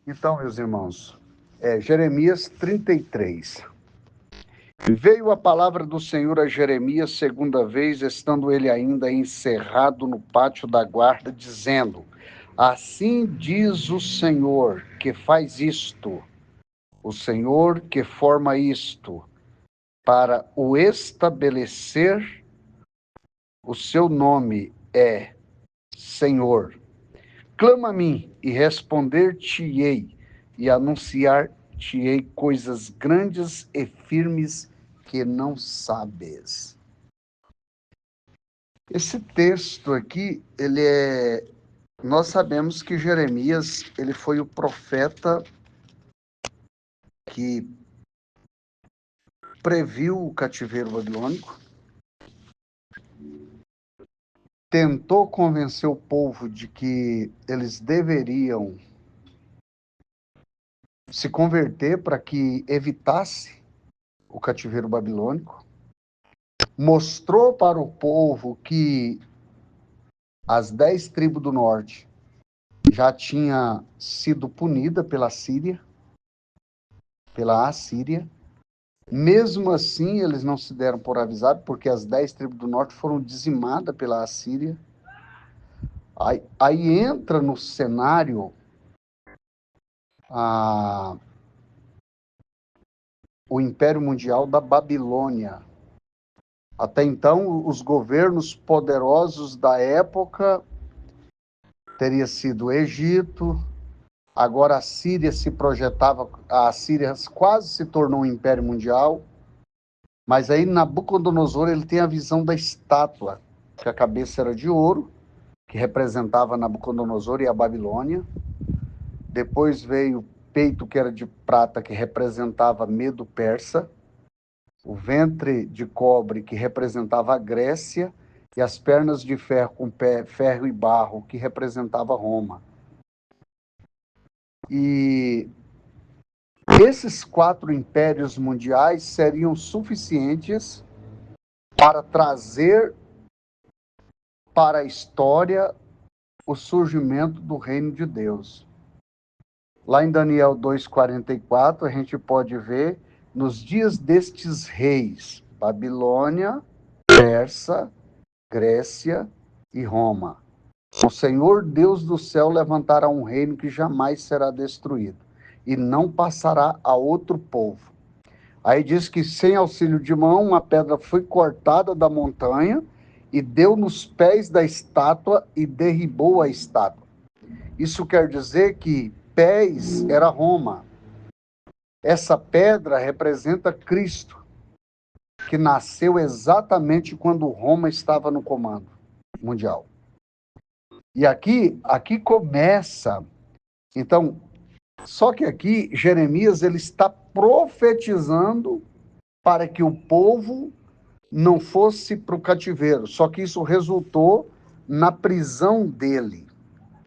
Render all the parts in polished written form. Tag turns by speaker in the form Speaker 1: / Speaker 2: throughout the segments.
Speaker 1: Então, meus irmãos, Jeremias 33. Veio a palavra do Senhor a Jeremias segunda vez, estando ele ainda encerrado no pátio da guarda, dizendo: Assim diz o Senhor que faz isto, o Senhor que forma isto, para o estabelecer, o seu nome é Senhor. Clama a mim e responder-te-ei, e anunciar-te-ei coisas grandes e firmes que não sabes. Esse texto aqui, nós sabemos que Jeremias, ele foi o profeta que previu o cativeiro babilônico, tentou convencer o povo de que eles deveriam se converter para que evitasse o cativeiro babilônico, mostrou para o povo que as 10 tribos do norte já tinham sido punidas pela Assíria. Mesmo assim, eles não se deram por avisados, porque as 10 tribos do norte foram dizimadas pela Assíria. Aí entra no cenário o Império Mundial da Babilônia. Até então, os governos poderosos da época teria sido o Egito. Agora a Síria se projetava, a Síria quase se tornou um império mundial, mas aí Nabucodonosor ele tem a visão da estátua, que a cabeça era de ouro, que representava Nabucodonosor e a Babilônia. Depois veio o peito, que era de prata, que representava Medo Persa, o ventre de cobre, que representava a Grécia, e as pernas de ferro com ferro e barro, que representava Roma. E esses 4 impérios mundiais seriam suficientes para trazer para a história o surgimento do reino de Deus. Lá em Daniel 2,44, a gente pode ver, nos dias destes reis, Babilônia, Persa, Grécia e Roma, o Senhor Deus do céu levantará um reino que jamais será destruído, e não passará a outro povo. Aí diz que, sem auxílio de mão, uma pedra foi cortada da montanha e deu nos pés da estátua e derribou a estátua. Isso quer dizer que pés era Roma. Essa pedra representa Cristo, que nasceu exatamente quando Roma estava no comando mundial. E aqui começa, então, só que aqui Jeremias ele está profetizando para que o povo não fosse para o cativeiro, só que isso resultou na prisão dele.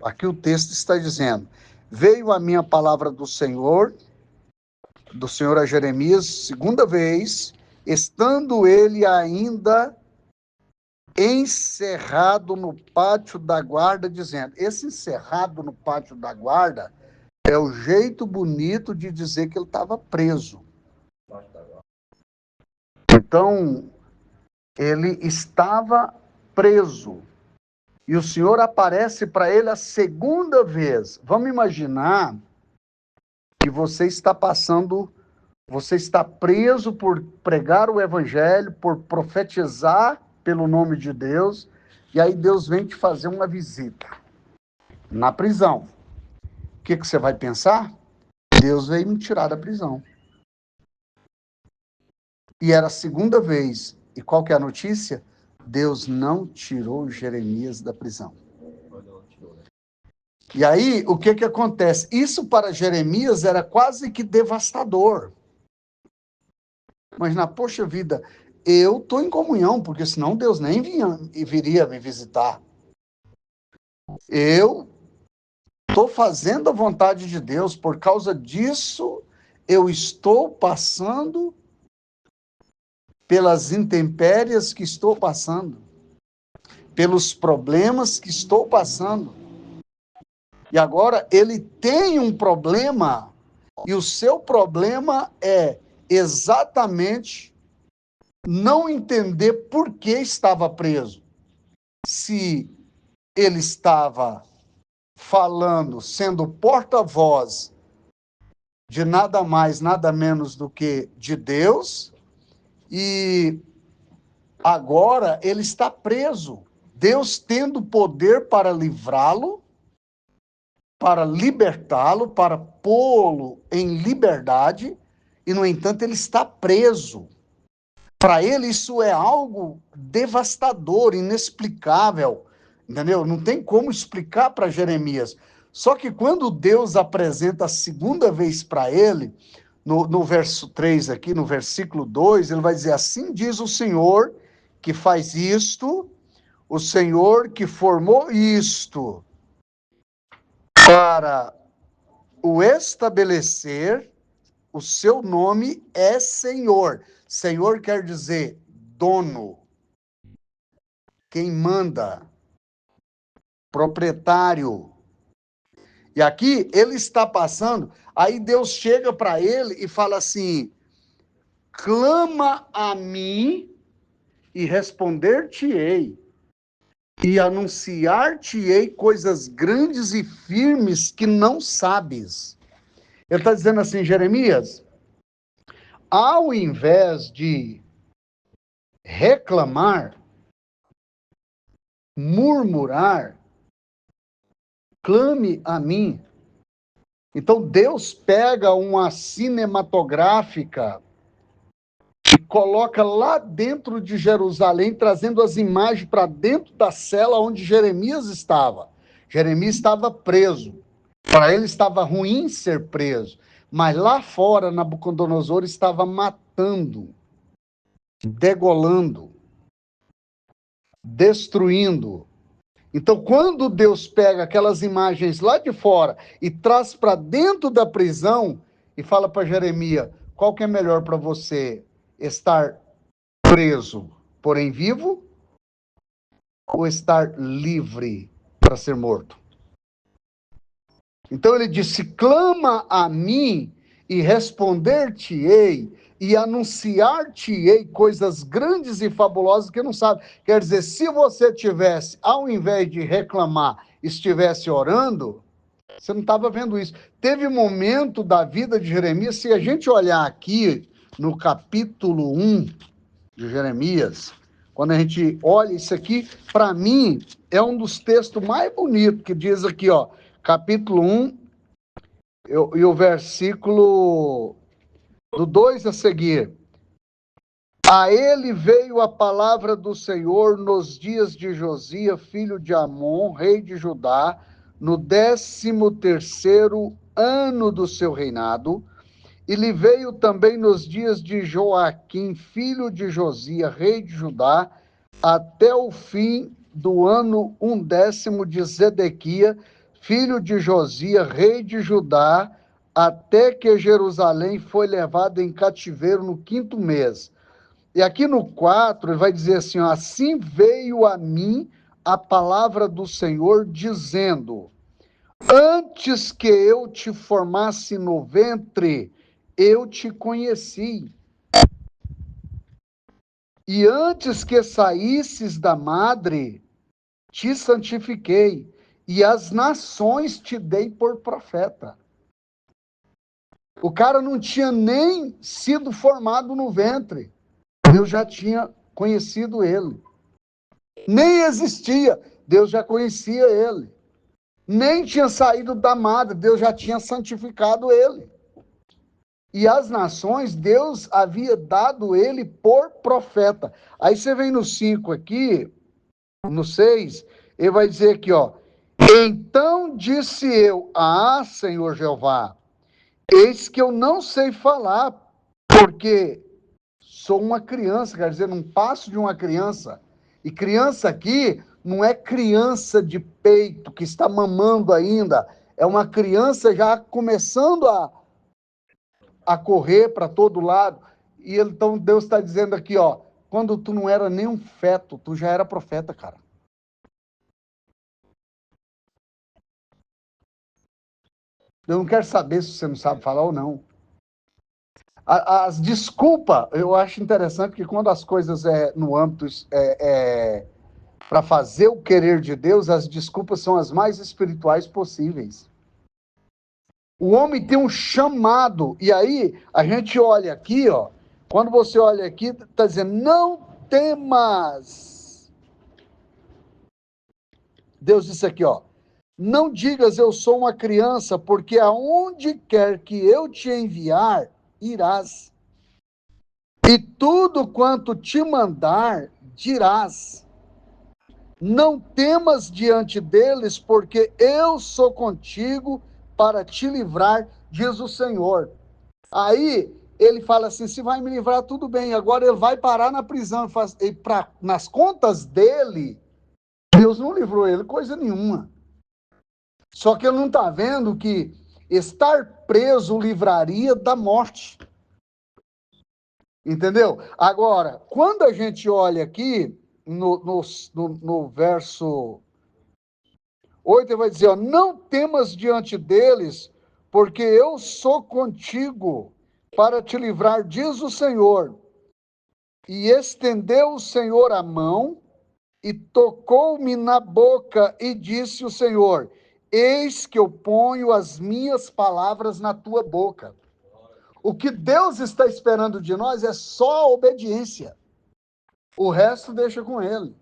Speaker 1: Aqui o texto está dizendo: veio a minha palavra do Senhor a Jeremias, segunda vez, estando ele ainda encerrado no pátio da guarda, dizendo. Esse encerrado no pátio da guarda é o jeito bonito de dizer que ele estava preso. Então, ele estava preso. E o Senhor aparece para ele a segunda vez. Vamos imaginar que você está preso por pregar o evangelho, por profetizar pelo nome de Deus, e aí Deus vem te fazer uma visita na prisão. O que você vai pensar? Deus veio me tirar da prisão. E era a segunda vez. E qual que é a notícia? Deus não tirou Jeremias da prisão. E aí, o que acontece? Isso para Jeremias era quase que devastador. Mas poxa vida, eu estou em comunhão, porque senão Deus nem viria me visitar. Eu estou fazendo a vontade de Deus, por causa disso, eu estou passando pelas intempéries que estou passando, pelos problemas que estou passando. E agora ele tem um problema, e o seu problema é exatamente não entender por que estava preso. Se ele estava falando, sendo porta-voz de nada mais, nada menos do que de Deus, e agora ele está preso. Deus tendo poder para livrá-lo, para libertá-lo, para pô-lo em liberdade, e, no entanto, ele está preso. Para ele, isso é algo devastador, inexplicável, entendeu? Não tem como explicar para Jeremias. Só que quando Deus apresenta a segunda vez para ele, no verso 3 aqui, no versículo 2, ele vai dizer: assim diz o Senhor que faz isto, o Senhor que formou isto para o estabelecer, o seu nome é Senhor. Senhor quer dizer dono, quem manda, proprietário. E aqui ele está passando, aí Deus chega para ele e fala assim: clama a mim e responder-te-ei, e anunciar-te-ei coisas grandes e firmes que não sabes. Ele está dizendo assim, Jeremias, ao invés de reclamar, murmurar, clame a mim. Então Deus pega uma cinematográfica e coloca lá dentro de Jerusalém, trazendo as imagens para dentro da cela onde Jeremias estava. Jeremias estava preso. Para ele estava ruim ser preso. Mas lá fora, Nabucodonosor estava matando, degolando, destruindo. Então, quando Deus pega aquelas imagens lá de fora e traz para dentro da prisão e fala para Jeremias, qual que é melhor para você? Estar preso, porém vivo, ou estar livre para ser morto? Então ele disse, clama a mim e responder-te-ei e anunciar-te-ei coisas grandes e fabulosas que não sabe. Quer dizer, se você tivesse, ao invés de reclamar, estivesse orando, você não estava vendo isso. Teve momento da vida de Jeremias, se a gente olhar aqui no capítulo 1 de Jeremias, quando a gente olha isso aqui, para mim, é um dos textos mais bonitos, que diz aqui, ó, capítulo 1, e o versículo do 2 a seguir. A ele veio a palavra do Senhor nos dias de Josias, filho de Amon, rei de Judá, no 13º ano do seu reinado, e lhe veio também nos dias de Joaquim, filho de Josias, rei de Judá, até o fim do ano 10º de Zedequias, filho de Josias, rei de Judá, até que Jerusalém foi levada em cativeiro no 5º mês. E aqui no 4, ele vai dizer assim, ó, assim veio a mim a palavra do Senhor, dizendo, antes que eu te formasse no ventre, eu te conheci. E antes que saísses da madre, te santifiquei, e as nações te dei por profeta. O cara não tinha nem sido formado no ventre. Deus já tinha conhecido ele. Nem existia, Deus já conhecia ele. Nem tinha saído da madre, Deus já tinha santificado ele. E as nações, Deus havia dado ele por profeta. Aí você vem no 5 aqui, no 6, ele vai dizer aqui, ó. Então disse eu, Senhor Jeová, eis que eu não sei falar, porque sou uma criança, quer dizer, não passo de uma criança. E criança aqui não é criança de peito, que está mamando ainda, é uma criança já começando a correr para todo lado. E então Deus está dizendo aqui, ó, quando tu não era nem um feto, tu já era profeta, cara. Eu não quero saber se você não sabe falar ou não. As desculpas, eu acho interessante que quando as coisas no âmbito para fazer o querer de Deus, as desculpas são as mais espirituais possíveis. O homem tem um chamado, e aí a gente olha aqui, ó, quando você olha aqui, está dizendo, não temas. Deus disse aqui, ó, não digas eu sou uma criança, porque aonde quer que eu te enviar, irás. E tudo quanto te mandar, dirás. Não temas diante deles, porque eu sou contigo para te livrar, diz o Senhor. Aí ele fala assim: se vai me livrar, tudo bem. Agora ele vai parar na prisão. Nas contas dele, Deus não livrou ele coisa nenhuma. Só que ele não está vendo que estar preso o livraria da morte. Entendeu? Agora, quando a gente olha aqui no verso 8, ele vai dizer, ó, não temas diante deles, porque eu sou contigo para te livrar, diz o Senhor. E estendeu o Senhor a mão e tocou-me na boca e disse o Senhor, eis que eu ponho as minhas palavras na tua boca. O que Deus está esperando de nós é só a obediência. O resto deixa com ele.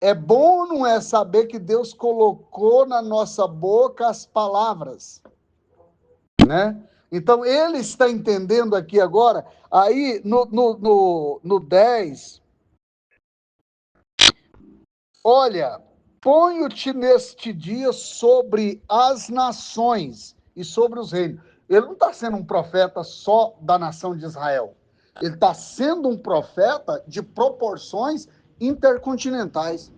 Speaker 1: É bom, não é, saber que Deus colocou na nossa boca as palavras, né? Então, ele está entendendo aqui agora, aí no 10, olha, ponho-te neste dia sobre as nações e sobre os reinos. Ele não está sendo um profeta só da nação de Israel. Ele está sendo um profeta de proporções intercontinentais.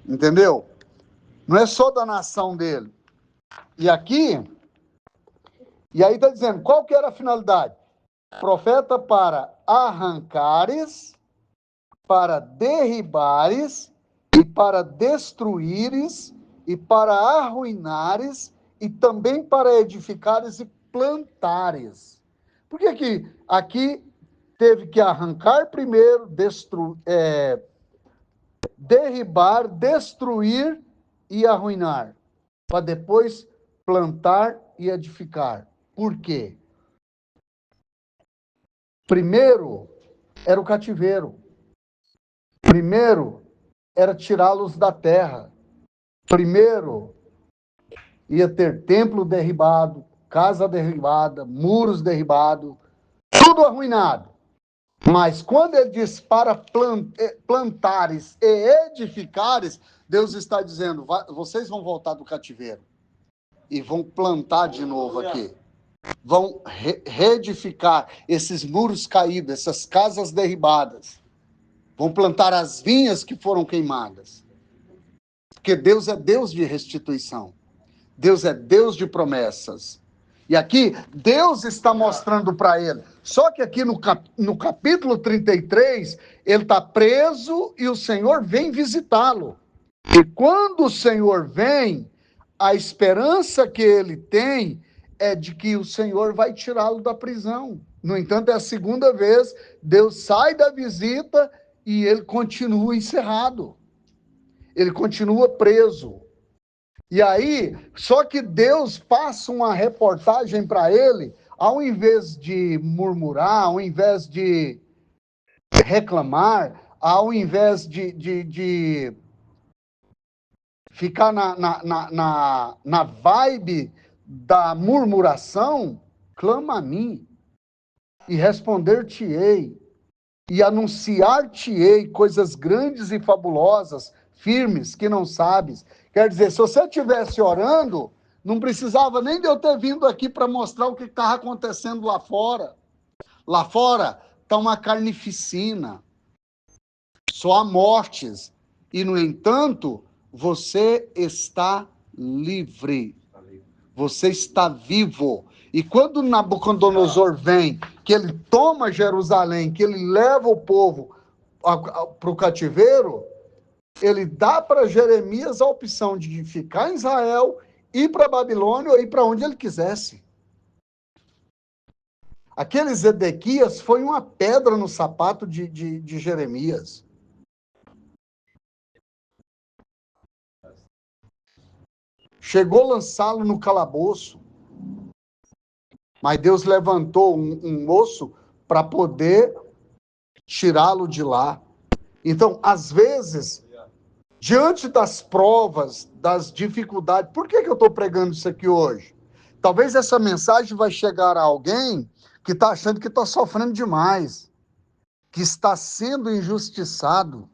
Speaker 1: Entendeu? Não é só da nação dele. E aqui, e aí está dizendo, qual que era a finalidade? Profeta para arrancares, para derribares, e para destruíres, e para arruinares, e também para edificares e plantares. Por que aqui teve que arrancar primeiro, derribar, destruir e arruinar, para depois plantar e edificar? Por quê? Primeiro era o cativeiro. Primeiro era tirá-los da terra. Primeiro ia ter templo derribado, casa derribada, muros derribados, tudo arruinado. Mas quando ele diz para plantares e edificares, Deus está dizendo, vocês vão voltar do cativeiro e vão plantar de novo aqui. Vão reedificar esses muros caídos, essas casas derribadas. Vão plantar as vinhas que foram queimadas. Porque Deus é Deus de restituição. Deus é Deus de promessas. E aqui, Deus está mostrando para ele. Só que aqui no capítulo 33, ele está preso e o Senhor vem visitá-lo. E quando o Senhor vem, a esperança que ele tem é de que o Senhor vai tirá-lo da prisão. No entanto, é a segunda vez, Deus sai da visita e ele continua encerrado. Ele continua preso. E aí, só que Deus passa uma reportagem para ele, ao invés de murmurar, ao invés de reclamar, ao invés de ficar na vibe da murmuração, clama a mim e responder-te-ei e anunciar-te-ei coisas grandes e fabulosas, firmes, que não sabes. Quer dizer, se você estivesse orando, não precisava nem de eu ter vindo aqui para mostrar o que estava acontecendo lá fora. Lá fora está uma carnificina, só há mortes. E, no entanto, você está livre. Você está vivo. E quando Nabucodonosor vem, que ele toma Jerusalém, que ele leva o povo para o cativeiro, ele dá para Jeremias a opção de ficar em Israel, ir para a Babilônia ou ir para onde ele quisesse. Aquele Zedequias foi uma pedra no sapato de Jeremias. Chegou a lançá-lo no calabouço. Mas Deus levantou um moço para poder tirá-lo de lá. Então, às vezes, diante das provas, das dificuldades, por que eu estou pregando isso aqui hoje? Talvez essa mensagem vai chegar a alguém que está achando que está sofrendo demais, que está sendo injustiçado,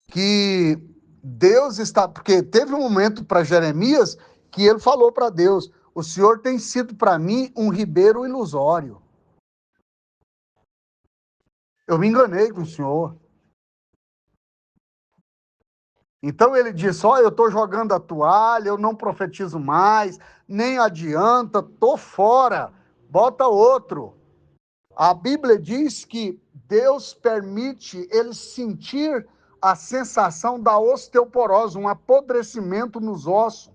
Speaker 1: que Deus está... Porque teve um momento para Jeremias que ele falou para Deus, o Senhor tem sido para mim um ribeiro ilusório. Eu me enganei com o Senhor. Então ele disse, eu estou jogando a toalha, eu não profetizo mais, nem adianta, estou fora, bota outro. A Bíblia diz que Deus permite ele sentir a sensação da osteoporose, um apodrecimento nos ossos.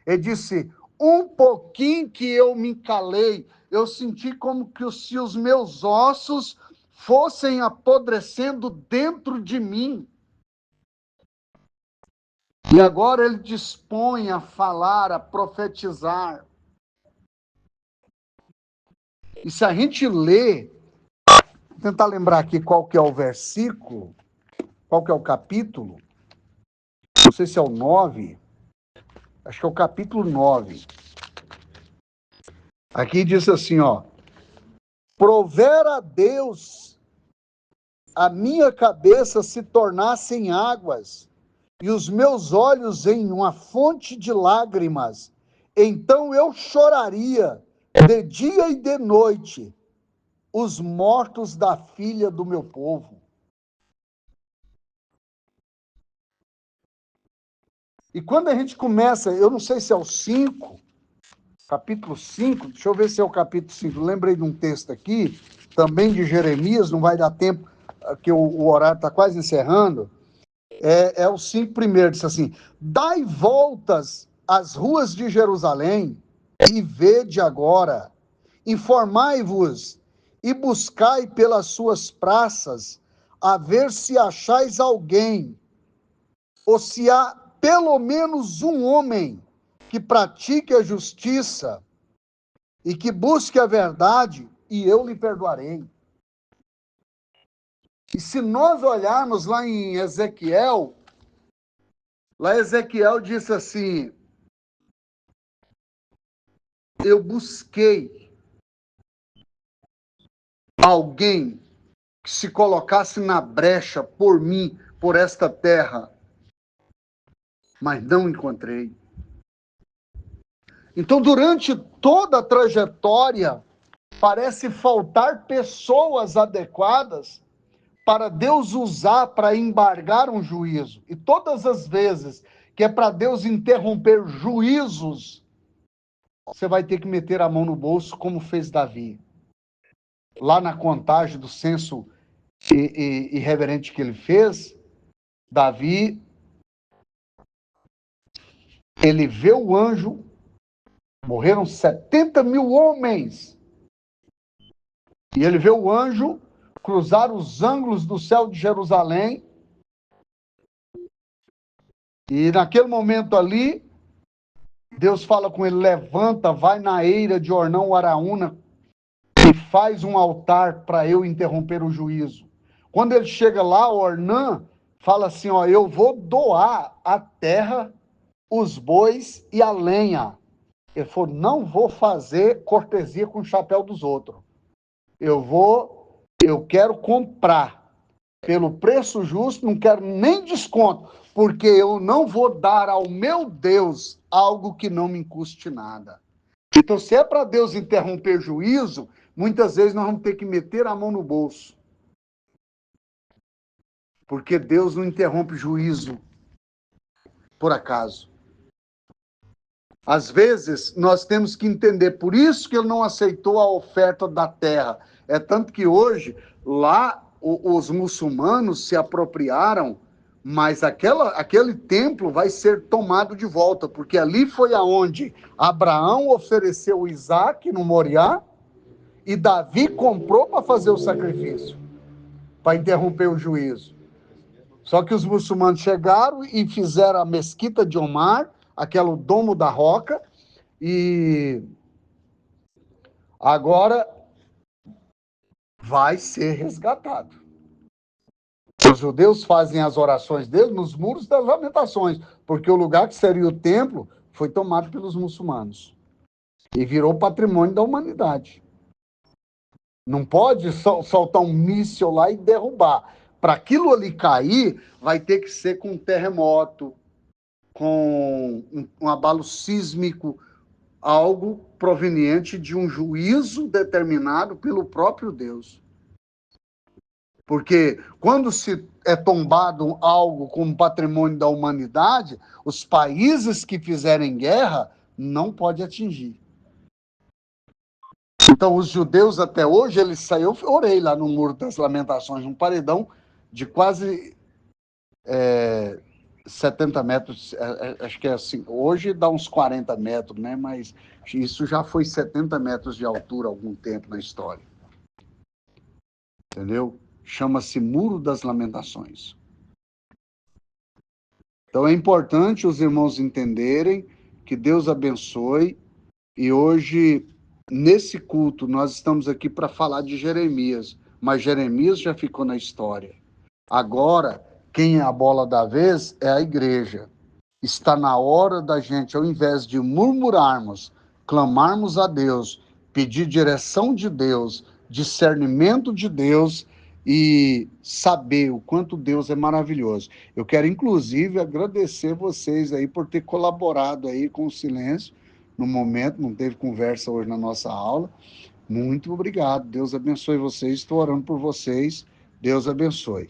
Speaker 1: Ele disse, um pouquinho que eu me calei, eu senti como que se os meus ossos fossem apodrecendo dentro de mim. E agora ele dispõe a falar, a profetizar. E se a gente lê, vou tentar lembrar aqui qual que é o versículo, qual que é o capítulo, não sei se é o 9, acho que é o capítulo 9. Aqui diz assim, prover a Deus a minha cabeça se tornasse em águas, e os meus olhos em uma fonte de lágrimas, então eu choraria de dia e de noite os mortos da filha do meu povo. E quando a gente começa, eu não sei se é o 5, capítulo 5, deixa eu ver se é o capítulo 5, lembrei de um texto aqui, também de Jeremias, não vai dar tempo, que o horário está quase encerrando, é o 5 primeiro, diz assim, dai voltas às ruas de Jerusalém e vede agora, informai-vos e buscai pelas suas praças, a ver se achais alguém, ou se há pelo menos um homem que pratique a justiça e que busque a verdade, e eu lhe perdoarei. E se nós olharmos lá em Ezequiel, lá Ezequiel disse assim, eu busquei alguém que se colocasse na brecha por mim, por esta terra, mas não encontrei. Então, durante toda a trajetória, parece faltar pessoas adequadas para Deus usar para embargar um juízo. E todas as vezes que é para Deus interromper juízos, você vai ter que meter a mão no bolso, como fez Davi. Lá na contagem do censo irreverente que ele fez, Davi, ele vê o anjo, morreram 70 mil homens, e ele vê o anjo cruzar os ângulos do céu de Jerusalém, e naquele momento ali, Deus fala com ele, levanta, vai na eira de Ornão Araúna e faz um altar para eu interromper o juízo. Quando ele chega lá, Ornã fala assim, eu vou doar a terra, os bois e a lenha. Ele falou, não vou fazer cortesia com o chapéu dos outros. Eu quero comprar pelo preço justo, não quero nem desconto, porque eu não vou dar ao meu Deus algo que não me custe nada. Então, se é para Deus interromper juízo, muitas vezes nós vamos ter que meter a mão no bolso. Porque Deus não interrompe juízo por acaso. Às vezes, nós temos que entender, por isso que ele não aceitou a oferta da terra. É tanto que hoje, lá, os muçulmanos se apropriaram Mas aquele templo vai ser tomado de volta, porque ali foi aonde Abraão ofereceu Isaac no Moriá e Davi comprou para fazer o sacrifício, para interromper o juízo. Só que os muçulmanos chegaram e fizeram a mesquita de Omar, aquele domo da Roca, e agora vai ser resgatado. Os judeus fazem as orações deles nos muros das lamentações, porque o lugar que seria o templo foi tomado pelos muçulmanos e virou patrimônio da humanidade. Não pode soltar um míssil lá e derrubar. Para aquilo ali cair, vai ter que ser com um terremoto, com um abalo sísmico, algo proveniente de um juízo determinado pelo próprio Deus. Porque quando se é tombado algo como patrimônio da humanidade, os países que fizerem guerra não podem atingir. Então, os judeus até hoje, eles saíram, eu orei lá no Muro das Lamentações, um paredão de quase 70 metros, acho que é assim, hoje dá uns 40 metros, né? Mas isso já foi 70 metros de altura algum tempo na história. Entendeu? Chama-se Muro das Lamentações. Então é importante os irmãos entenderem, que Deus abençoe, e hoje, nesse culto, nós estamos aqui para falar de Jeremias, mas Jeremias já ficou na história. Agora, quem é a bola da vez é a igreja. Está na hora da gente, ao invés de murmurarmos, clamarmos a Deus, pedir direção de Deus, discernimento de Deus e saber o quanto Deus é maravilhoso. Eu quero, inclusive, agradecer vocês aí por ter colaborado aí com o silêncio no momento, não teve conversa hoje na nossa aula. Muito obrigado, Deus abençoe vocês, estou orando por vocês, Deus abençoe.